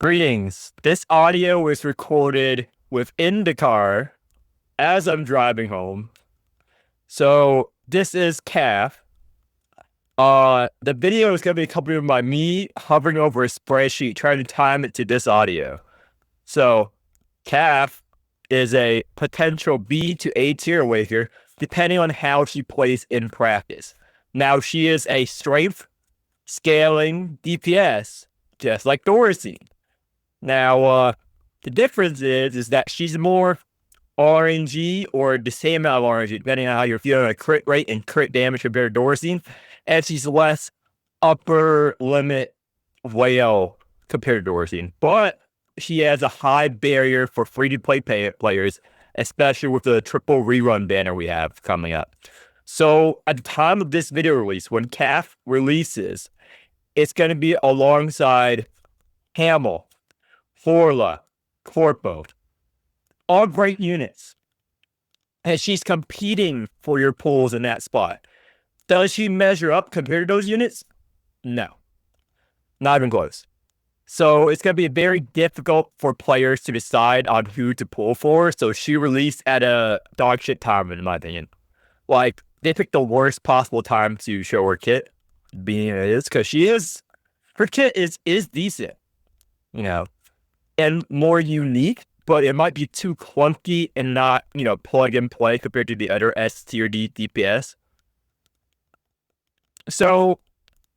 Greetings. This audio is recorded within the car as I'm driving home. So this is Calf. The video is going to be accompanied by me hovering over a spreadsheet trying to time it to this audio. So Calf is a potential B to A tier wager depending on how she plays in practice. Now she is a strength scaling DPS, just like Dorsey. Now, the difference is that she's more RNG or the same amount of RNG, depending on how you're feeling a crit rate and crit damage compared to Dorsey, and she's less upper limit whale compared to Dorsey. But she has a high barrier for free-to-play players, especially with the triple rerun banner we have coming up. So at the time of this video release, when CAF releases, it's going to be alongside Hamel, Forla, Corpo, all great units. And she's competing for your pulls in that spot. Does she measure up compared to those units? No. Not even close. So it's going to be very difficult for players to decide on who to pull for. So she released at a dog shit time, in my opinion. Like, they picked the worst possible time to show her kit, being it is, because her kit is decent, you know, and more unique, but it might be too clunky and not, plug and play compared to the other S tier D DPS. So,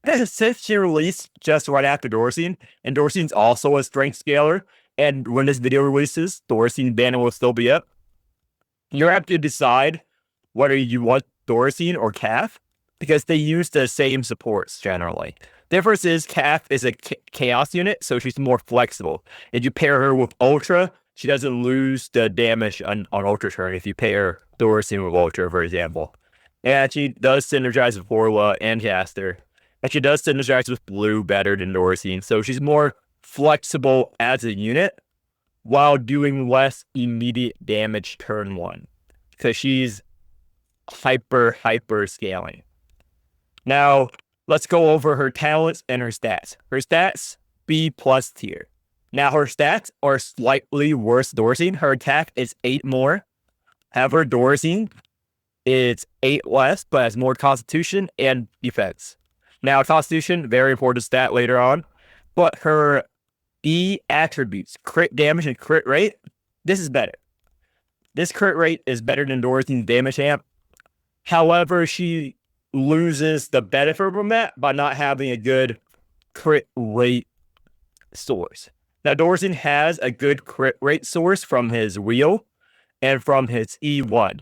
since she released just right after Dorsey, and Dorsey's also a strength scaler, and when this video releases, Dorsey's banner will still be up, you have to decide whether you want Dorsey or CAF, because they use the same supports generally. Difference is CAF is a chaos unit, so she's more flexible. If you pair her with Ultra, she doesn't lose the damage on Ultra turn if you pair Dorsey with Ultra, for example. And she does synergize with Orla and Caster. And she does synergize with Blue better than Dorsey, so she's more flexible as a unit while doing less immediate damage turn one, because she's hyper scaling. Now, let's go over her talents and her stats. Her stats, B+ tier. Now, her stats are slightly worse than Dorsey. Her attack is 8 more. However, Dorsey is 8 less, but has more constitution and defense. Now, constitution, very important stat later on. But her B attributes, crit damage and crit rate, this is better. This crit rate is better than Dorsey's damage amp. However, she loses the benefit from that by not having a good crit rate source. Now, Dorsey has a good crit rate source from his wheel and from his E1.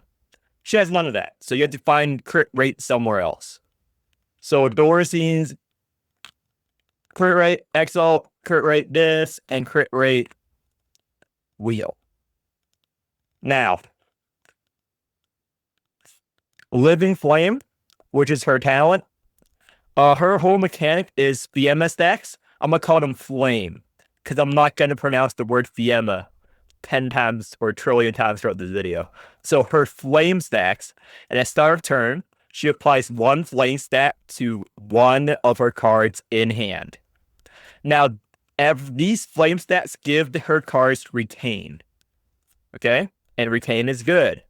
She has none of that, so you have to find crit rate somewhere else. So Dorsey's crit rate, Exalt, crit rate this, and crit rate wheel. Now, Living Flame, which is her talent. Her whole mechanic is Fiamma stacks. I'm going to call them Flame, because I'm not going to pronounce the word Fiamma 10 times or a trillion times throughout this video. So her Flame stacks, and at start of turn, she applies 1 Flame stack to one of her cards in hand. Now, these Flame stacks give her cards Retain. Okay? And Retain is good.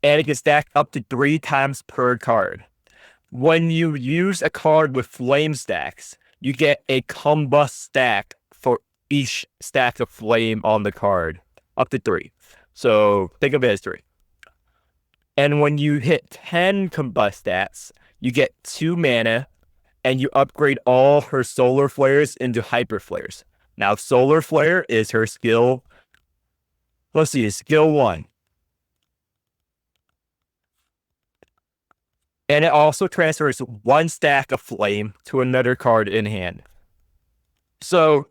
And it can stack up to 3 times per card. When you use a card with flame stacks, you get a combust stack for each stack of flame on the card, up to 3. So think of it as 3. And when you hit 10 combust stats, you get 2 mana, and you upgrade all her solar flares into hyper flares. Now, solar flare is her skill. Let's see, skill 1. And it also transfers 1 stack of flame to another card in hand. So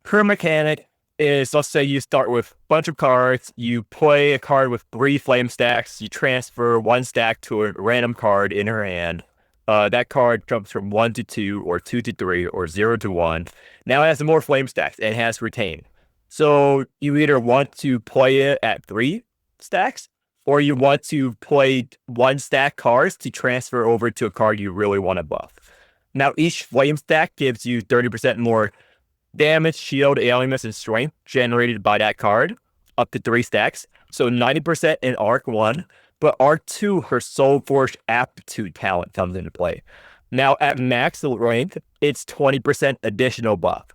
her mechanic is, let's say you start with a bunch of cards, you play a card with 3 flame stacks, you transfer 1 stack to a random card in her hand. That card jumps from 1 to 2, or 2 to 3, or 0 to 1. Now it has more flame stacks and has Retain. So you either want to play it at 3 stacks, or you want to play 1 stack cards to transfer over to a card you really want to buff. Now, each flame stack gives you 30% more damage, shield, alienness, and strength generated by that card up to 3 stacks. So 90% in Arc 1, but Arc 2, her Soul Forge Aptitude talent comes into play. Now at max rank, it's 20% additional buff.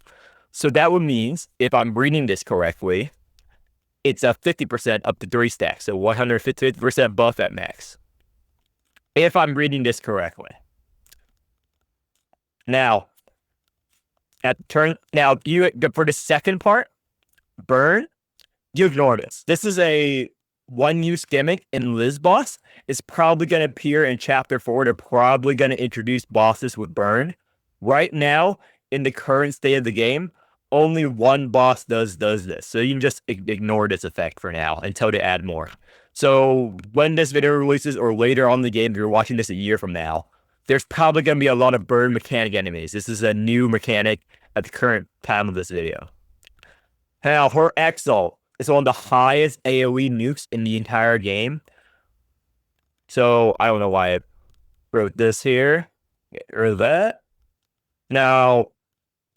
So that would mean, if I'm reading this correctly, it's a 50% up to 3 stacks. So 150% buff at max. If I'm reading this correctly. Now, for the second part, burn, you ignore this. This is a one-use gimmick in Liz boss. It's probably going to appear in chapter 4. They're probably going to introduce bosses with burn. Right now, in the current state of the game, only one boss does this. So you can just ignore this effect for now until they add more. So when this video releases or later on in the game, if you're watching this a year from now, there's probably going to be a lot of burn mechanic enemies. This is a new mechanic at the current time of this video. Now, her Exalt is one of the highest AoE nukes in the entire game. So I don't know why I wrote this here or that. Now,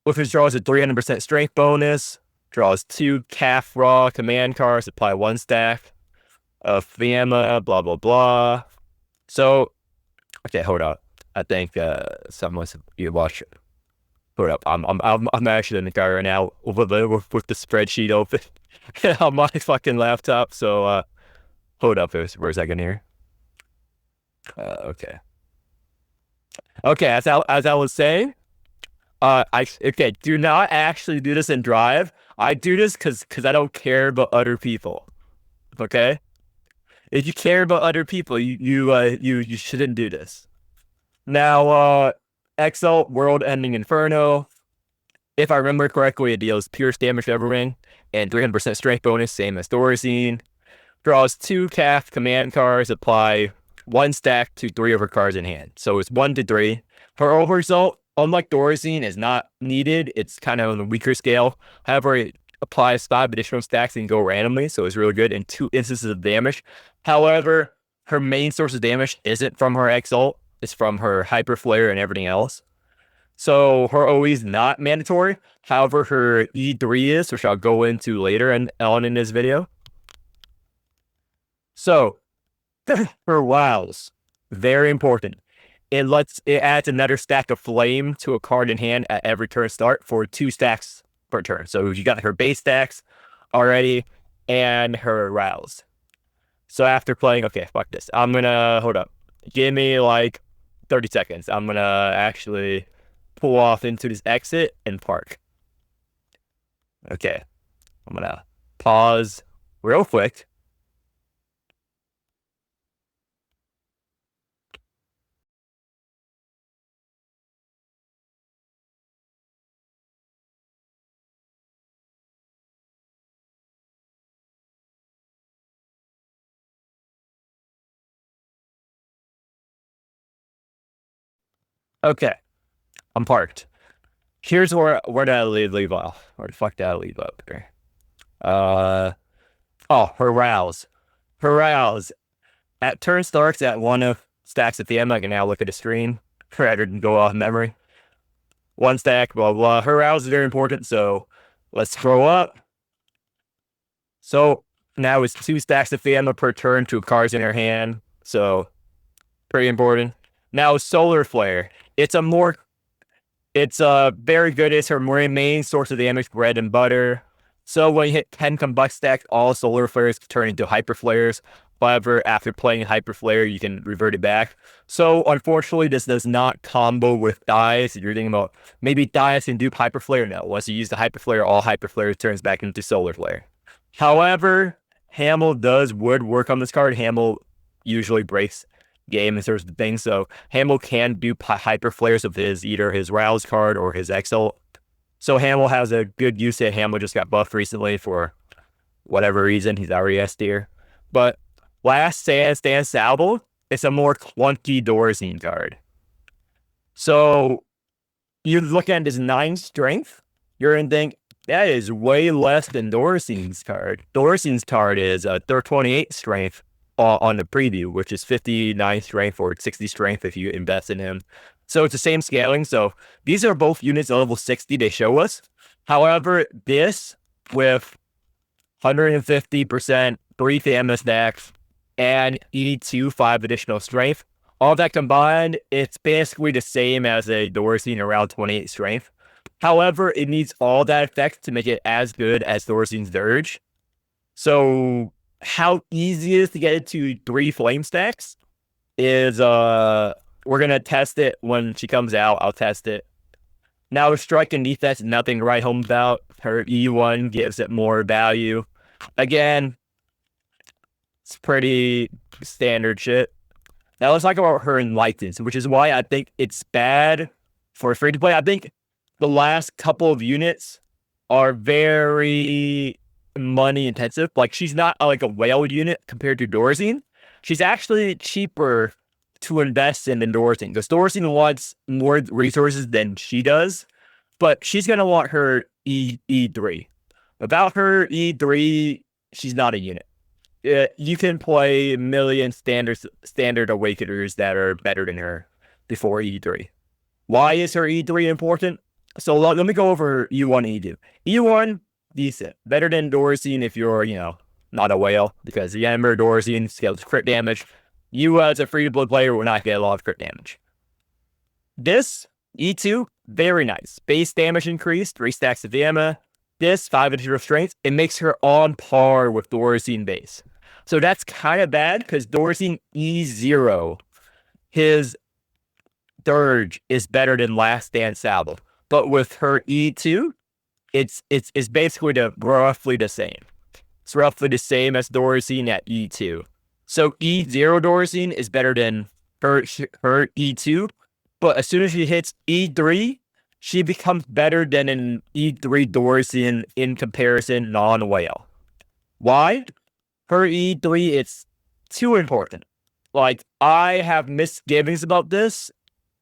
with his draws a 300% strength bonus, draws 2 calf raw command cards, apply 1 stack of Fiamma, blah blah blah. So, okay, hold up. I think someone you watch. Hold up, I'm actually in the car right now with the spreadsheet open on my fucking laptop. So hold up for a second here. Okay. As I was saying, do not actually do this in Drive. I do this because I don't care about other people. Okay, if you care about other people, you shouldn't do this. Now, Exalt, World-Ending Inferno. If I remember correctly, it deals pierce damage to every ring and 300% strength bonus, same as Thorazine. Draws 2 calf command cards, apply 1 stack to 3 of her cards in hand. So it's 1 to 3. Her overexalt, unlike Thorazine, is not needed. It's kind of on the weaker scale. However, it applies 5 additional stacks and go randomly, so it's really good in 2 instances of damage. However, her main source of damage isn't from her Exalt. It's from her Hyper Flare and everything else. So her OE is not mandatory. However, her E3 is, which I'll go into later on in this video. So, her wows, very important. It adds another stack of flame to a card in hand at every turn start for 2 stacks per turn. So you got her base stacks already and her rouse. So after playing, okay, fuck this. I'm gonna, hold up. Give me like 30 seconds. I'm gonna actually pull off into this exit and park. Okay. I'm gonna pause real quick. Okay. I'm parked. Here's where did I leave off? Where the fuck did I leave up here? Oh, her rouse. Her rouse. At turn starts at 1 of stacks at the end. I can now look at the screen rather than go off memory. 1 stack, blah, blah. Her rouse is very important, so let's scroll up. So now it's 2 stacks of Fiamma per turn, 2 cards in her hand. So pretty important. Now Solar Flare. It's very good. It's her main source of damage, bread and butter. So when you hit 10 combust stacks, all Solar Flares turn into Hyper Flares. However, after playing Hyper Flare, you can revert it back. So unfortunately, this does not combo with Dias. If you're thinking about maybe Dias can dupe Hyper Flare, no. Once you use the Hyper Flare, all Hyper Flare turns back into Solar Flare. However, Hamel would work on this card. Hamel usually breaks game in terms of things, so Hamel can do Hyper Flares of either his Rouse card or his Exalt. So Hamel has a good use. Hamel just got buffed recently for whatever reason. He's already S tier. But Last Stand Salvo, it's a more clunky Thorazine card. So you look at his 9 strength, you're going to think, that is way less than Thorazine's card. Thorazine's card is 28 strength on the preview, which is 59 strength or 60 strength if you invest in him. So it's the same scaling. So these are both units at level 60 they show us. However, this with 150%, 3 stamina stacks, and E2 5 additional strength, all that combined, it's basically the same as a Dorsian around 28 strength. However, it needs all that effect to make it as good as Dorsian's Dirge. So how easy it is to get it to 3 flame stacks is we're gonna test it when she comes out. I'll test it. Now with strike and defense, nothing to write home about. Her E1 gives it more value. Again, it's pretty standard shit. Now let's talk about her enlightenment, which is why I think it's bad for free to play. I think the last couple of units are very money intensive. Like she's not like a whale unit compared to Dorsian. She's actually cheaper to invest in than Dorsian. Because Dorsian wants more resources than she does, but she's gonna want her E3. Without her E3, she's not a unit. You can play a million standard awakeners that are better than her before E3. Why is her E3 important? So let me go over E1, E2. E1, decent. Better than Dorsian if you're, not a whale, because the Ember Dorsian scales crit damage. You as a free-to-play player will not get a lot of crit damage. This, E2, very nice. Base damage increased, 3 stacks of Gamma. This, 5 additional strength, it makes her on par with Dorsian base. So that's kind of bad, because Dorsian E0, his Dirge is better than Last Stand Salvo. But with her E2, it's basically roughly the same. It's roughly the same as Dorsian at E2. So E0 Dorsian is better than her E2, but as soon as she hits E3, she becomes better than an E3 Dorsian in comparison non-whale. Why? Her E3, it's too important. Like, I have misgivings about this,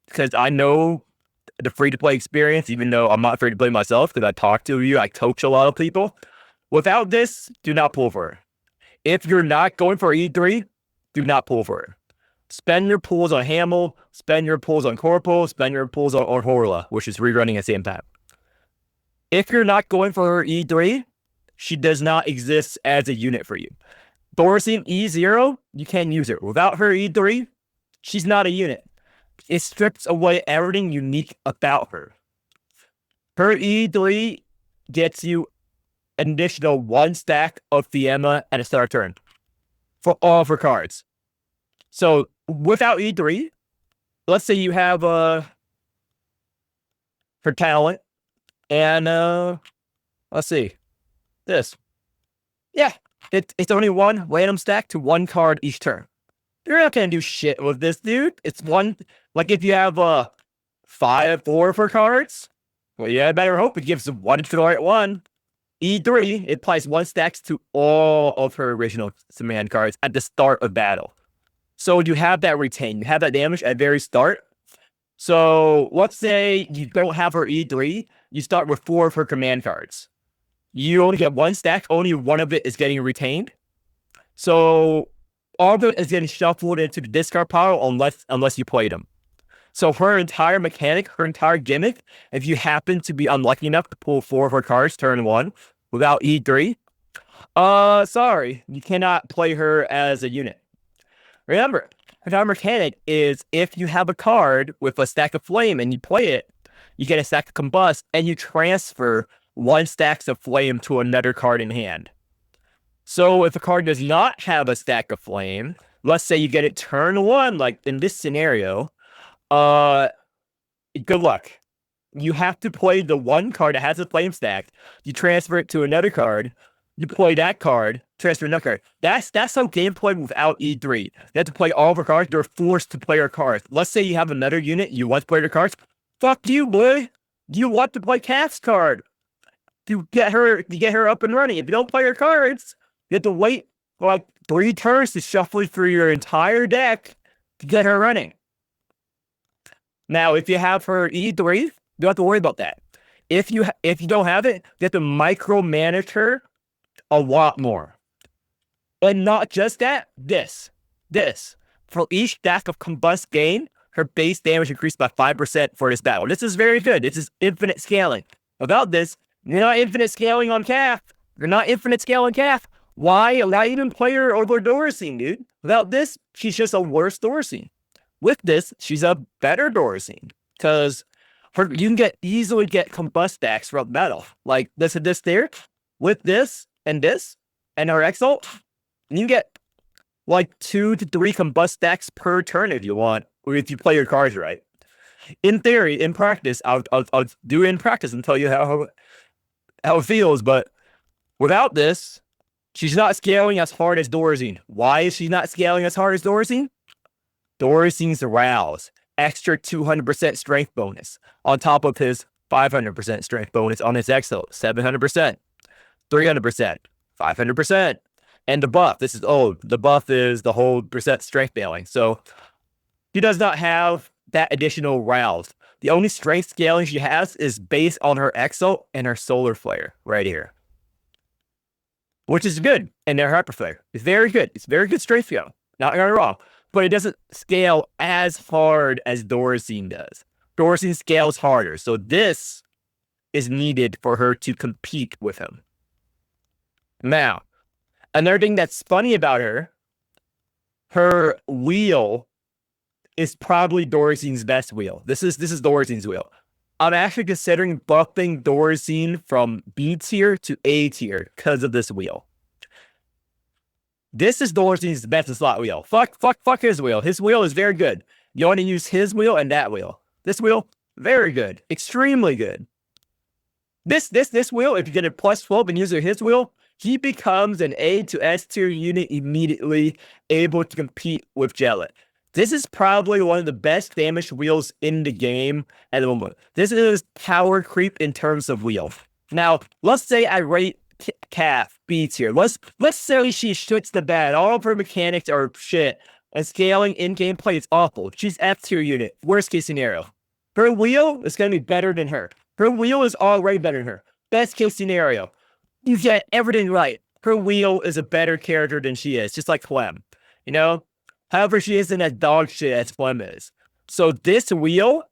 because I know the free-to-play experience, even though I'm not free-to-play myself, because I talk to you, I coach a lot of people. Without this, do not pull for her. If you're not going for E3, do not pull for her. Spend your pulls on Hamel, spend your pulls on Corporal, spend your pulls on Horla, which is rerunning at the same time. If you're not going for her E3, she does not exist as a unit for you. Dorsian E0, you can't use her. Without her E3, she's not a unit. It strips away everything unique about her. Her E3 gets you an additional 1 stack of Fiamma at a start turn for all of her cards. So without E3, let's say you have her talent, and let's see this. Yeah, it's only 1 random stack to 1 card each turn. You're not gonna do shit with this, dude. It's 1. Like if you have 4 of her cards, well, yeah, I better hope it gives 1 to the right one. E3, it applies 1 stacks to all of her original command cards at the start of battle. So you have that retain. You have that damage at the very start. So let's say you don't have her E3. You start with 4 of her command cards. You only get 1 stack. Only 1 of it is getting retained. So all of it is getting shuffled into the discard pile unless you played them. So her entire mechanic, her entire gimmick, if you happen to be unlucky enough to pull 4 of her cards turn 1 without E3, sorry, you cannot play her as a unit. Remember, her entire mechanic is if you have a card with a stack of flame and you play it, you get a stack of combust and you transfer 1 stack of flame to another card in hand. So if a card does not have a stack of flame, let's say you get it turn 1, like in this scenario, good luck. You have to play the 1 card that has a flame stack. You transfer it to another card. You play that card, transfer another card. That's how gameplay without E3. You have to play all of her cards. You're forced to play her cards. Let's say you have another unit. You want to play her cards. Fuck you, boy. You want to play Cat's card to get her up and running. If you don't play her cards, you have to wait for like 3 turns to shuffle through your entire deck to get her running. Now, if you have her E3, you don't have to worry about that. If you don't have it, you have to micromanage her a lot more. And not just that, this. For each stack of combust gain, her base damage increased by 5% for this battle. This is very good. This is infinite scaling. Without this, You're not infinite scaling on Calf. You're not infinite scaling Calf. Why? Not even play her over Dorsine, dude. Without this, she's just a worse Dorsine. With this, she's a better Dorsine. Because you can easily get combust stacks from metal. Like this and this there. With this, and our Exalt, you get like 2 to 3 combust stacks per turn if you want, or if you play your cards right. In theory, in practice, I'll do it in practice and tell you how it feels, but without this, she's not scaling as hard as Dorsine. Why is she not scaling as hard as Dorsine? Dorsine's Rouse, extra 200% strength bonus, on top of his 500% strength bonus on his Exalt, 700%, 300%, 500%. And the buff, the buff is the whole percent strength scaling. So she does not have that additional rouse. The only strength scaling she has is based on her Exalt and her Solar Flare right here. Which is good. And their Hyper Flare. It's very good. It's very good strength scale. Not getting me wrong. But it doesn't scale as hard as Dorsine does. Dorsine scales harder. So this is needed for her to compete with him. Now, another thing that's funny about her wheel is probably Dorsine's best wheel. This is Dorsine's wheel. I'm actually considering buffing Dorsine from B tier to A tier because of this wheel. This is Dorsine's best slot wheel. Fuck his wheel. His wheel is very good. You want to use his wheel and that wheel. This wheel, very good. Extremely good. This wheel, if you get a plus 12 and use his wheel, he becomes an A to S tier unit immediately, able to compete with Gellet. This is probably one of the best damage wheels in the game at the moment. This is power creep in terms of wheel. Now, let's say I rate Calf B tier. Let's say she shits the bed. All of her mechanics are shit. And scaling in gameplay is awful. She's F tier unit. Worst case scenario. Her wheel is going to be better than her. Her wheel is already better than her. Best case scenario. You get everything right. Her wheel is a better character than she is. Just like Clem. You know? However, she isn't as dog shit as Clem is. So this wheel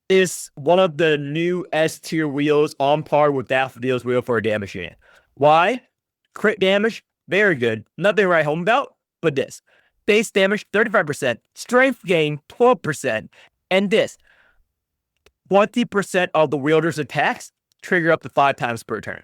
is one of the new S tier wheels on par with Daffodil's wheel for a damage unit. Why? Crit damage, very good. Nothing to write home about, but this. Base damage, 35%. Strength gain, 12%. And this. 20% of the wielder's attacks trigger up to 5 times per turn.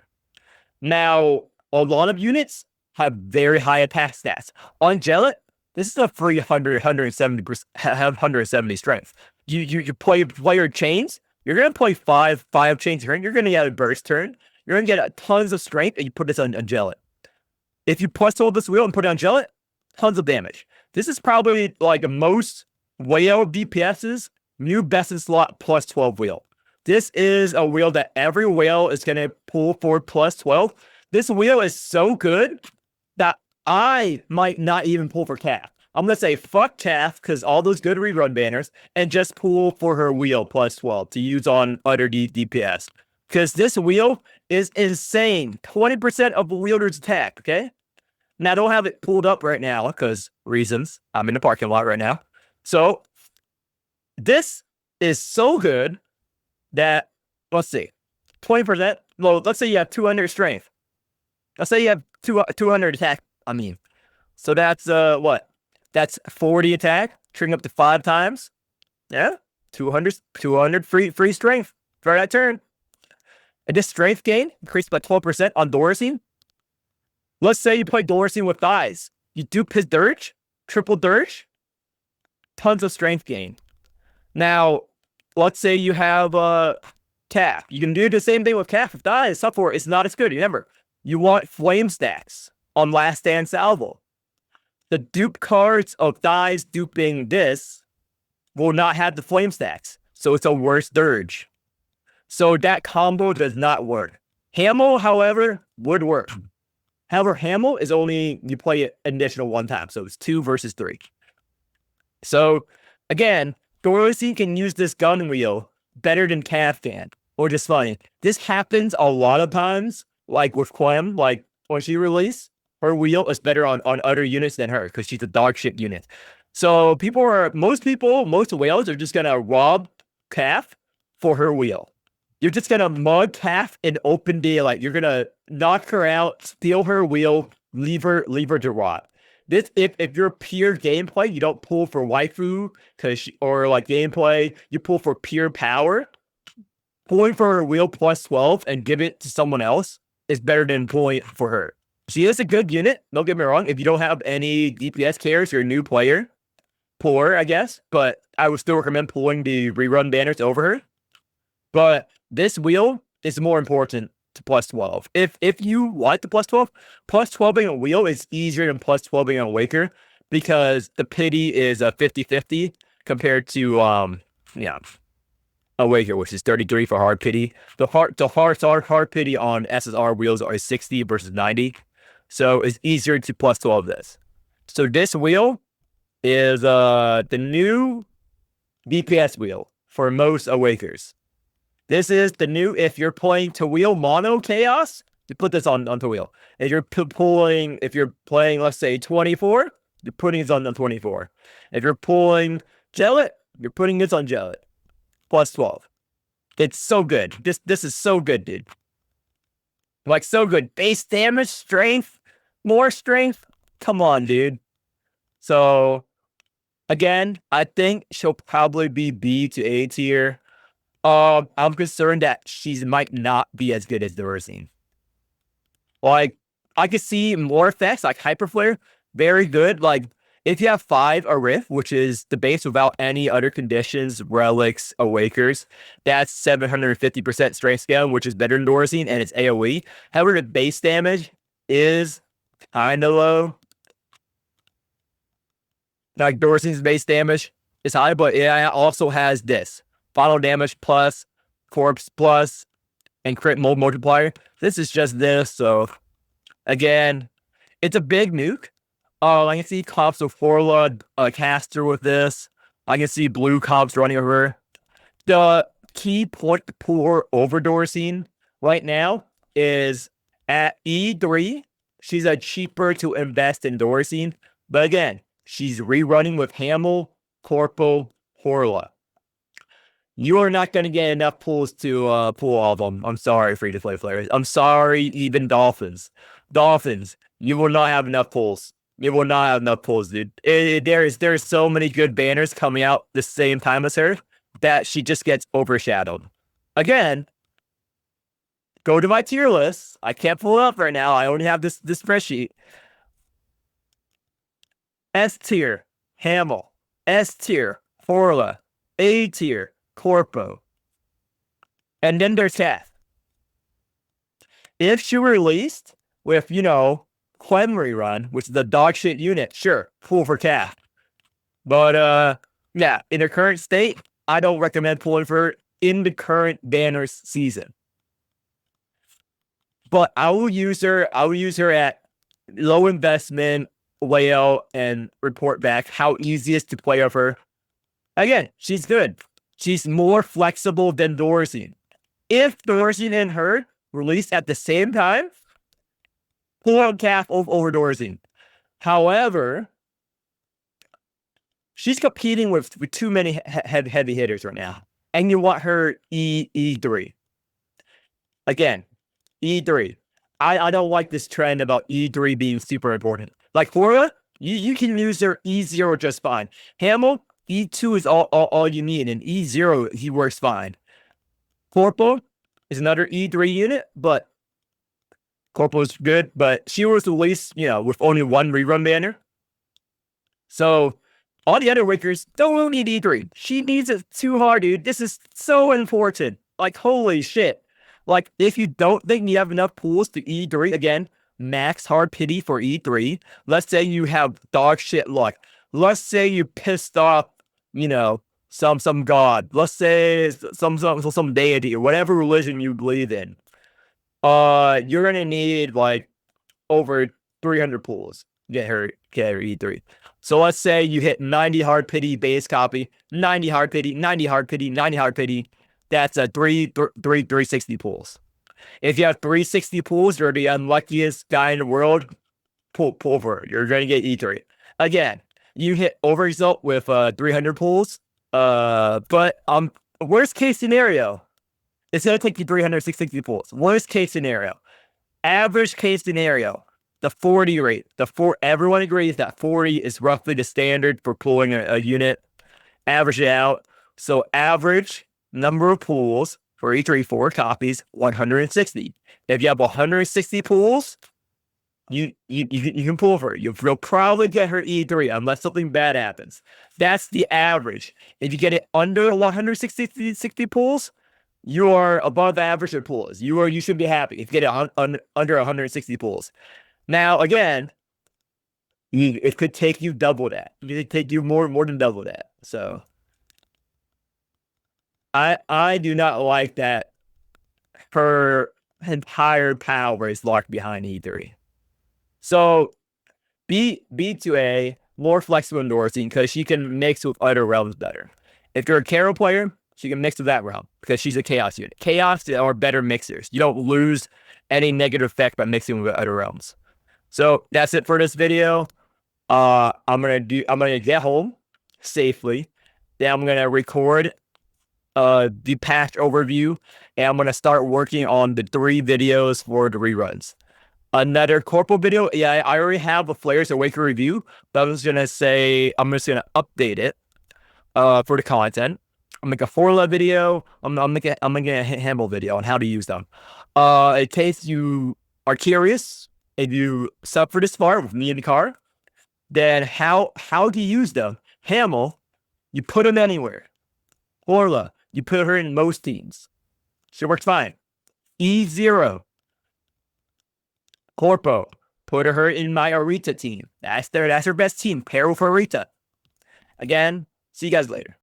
Now, a lot of units have very high attack stats. On Gellet, this is a free 170 strength. You play your chains, you're going to play five chains turn, you're going to get a burst turn, you're going to get tons of strength, and you put this on Gellet. If you plus hold this wheel and put it on Gellet, tons of damage. This is probably like most whale DPS's new best in slot plus 12 wheel. This is a wheel that every whale is going to pull for plus 12. This wheel is so good that I might not even pull for Calf. I'm going to say fuck Calf because all those good rerun banners and just pull for her wheel plus 12 to use on other DPS. Because this wheel is insane. 20% of the wielder's attack, okay? Now, I don't have it pulled up right now because reasons. I'm in the parking lot right now. So, this is so good that, let's see, 20%. Well, let's say you have 200 strength. Let's say you have 200 attack. So that's what? That's 40 attack, triggering up to 5 times. Yeah, 200 free strength for that turn. And this strength gain increased by 12% on Dorsine. Let's say you play Dorsine with thighs. You dupe his dirge, triple dirge, tons of strength gain. Now, let's say you have Calf. You can do the same thing with Calf with thighs. Support is not as good. Remember, you want flame stacks on Last Stand Salvo. The dupe cards of thighs duping this will not have the flame stacks. So it's a worse dirge. So that combo does not work. Hamel, however, would work. However, Hamel is only, you play it an additional 1 time. So it's 2 versus 3. So, again, Dorothy can use this gun wheel better than Calf can. Or just funny. This happens a lot of times, like with Clem, like when she released, her wheel is better on other units than her because she's a dog shit unit. So most whales are just going to rob Calf for her wheel. You're just gonna mug half in open daylight. You're gonna knock her out, steal her wheel, leave her to rot. This if you're pure gameplay, you don't pull for waifu or like gameplay, you pull for pure power. Pulling for her wheel plus 12 and give it to someone else is better than pulling for her. She is a good unit, don't get me wrong. If you don't have any DPS carries, you're a new player, pull her, I guess. But I would still recommend pulling the rerun banners over her. But this wheel is more important to plus 12. If you like the plus 12ing a wheel is easier than plus 12ing a Waker because the pity is a 50-50 compared to a Waker, which is 33 for hard pity. The hard pity on SSR wheels are 60 versus 90. So it's easier to plus 12 this. So this wheel is the new DPS wheel for most Awakers. This is the new, if you're playing to wheel mono chaos, you put this on to wheel. If you're playing, let's say 24, you're putting this on 24. If you're pulling Gellet, you're putting this on Gellet. Plus 12. It's so good. This is so good, dude. Like, so good. Base damage, strength, more strength. Come on, dude. So, again, I think she'll probably be B to A tier. I'm concerned that she might not be as good as the Ursine. Like, I could see more effects, like Hyper Flare, very good. Like, if you have 5 a Rift, which is the base without any other conditions, relics, awakers, that's 750% strength scale, which is better than Dorsine, and it's AoE. However, the base damage is kind of low. Like, Dorsine's base damage is high, but it also has this. Final damage plus, corpse plus, and crit multiplier. This is just this, so again, it's a big nuke. I can see comps of Forla, caster with this. I can see blue comps running over. The key point to pull over Dorsine right now is at E3. She's a cheaper to invest in Dorsine, but again, she's rerunning with Hamel, Corpo, Horla. You are not going to get enough pulls to pull all of them. I'm sorry, free-to-play players. I'm sorry, even Dolphins. Dolphins, you will not have enough pulls. You will not have enough pulls, dude. There's so many good banners coming out the same time as her that she just gets overshadowed. Again, go to my tier list. I can't pull it up right now. I only have this spreadsheet. S tier, Hamel. S tier, Forla. A tier, Corpo. And then there's Kath. If she were released with, Clem rerun, which is the dog shit unit, sure, pull for Kath. But, yeah, in her current state, I don't recommend pulling for her in the current banners season. But I will use her at low investment, layout, and report back how easy it is to play of her. Again, she's good. She's more flexible than Dorsine. If Dorsine and her released at the same time, pull out Kath over Dorsine. However, she's competing with too many heavy hitters right now. And you want her E3. Again, E3. I don't like this trend about E3 being super important. Like Flora, you can use her E0 just fine. Hamel, E2 is all you need, and E0, he works fine. Corpo is another E3 unit, but Corpo is good, but she was released, with only one rerun banner. So, all the other Wakers don't need E3. She needs it too hard, dude. This is so important. Like, holy shit. Like, if you don't think you have enough pools to E3, again, max hard pity for E3. Let's say you have dog shit luck. Let's say you pissed off, some god. Let's say some deity or whatever religion you believe in. You're gonna need like over 300 pools to get her E3. So let's say you hit 90 hard pity base copy, 90 hard pity, 90 hard pity, 90 hard pity. That's a 360 pools. If you have 360 pools, you're the unluckiest guy in the world. Pull for it. You're gonna get E3. Again, you hit over Exalt with 300 pools. But worst case scenario, It's going to take you 360 pulls. Worst case scenario. Average case scenario, the 40 rate. Everyone agrees that 40 is roughly the standard for pulling a unit. Average it out. So average number of pulls for each 4 copies, 160. If you have 160 pulls, you can pull for it. You'll probably get her E3 unless something bad happens. That's the average. If you get it under 160 pulls, you are above average in pulls. You should be happy if you get it under 160 pulls. Now again, it could take you double that. It could take you more than double that. So I do not like that her entire power is locked behind E3. So B2A, more flexible endorsing because she can mix with other realms better. If you're a Carol player, she can mix with that realm because she's a Chaos unit. Chaos are better mixers. You don't lose any negative effect by mixing with other realms. So that's it for this video. I'm gonna get home safely. Then I'm gonna record the patch overview, and I'm gonna start working on the 3 videos for the reruns. Another corporal video. Yeah, I already have a Flares Awaken review, but I'm just gonna update it for the content. I'll make a formula video. I'm making a handle video on how to use them. In case you are curious, if you sub for this far with me in the car, then how do you use them? Hamel, you put them anywhere. Orla, you put her in most teams. She works fine. E0, Corpo, put her in my Arita team. That's her best team. Pair with Arita. Again, see you guys later.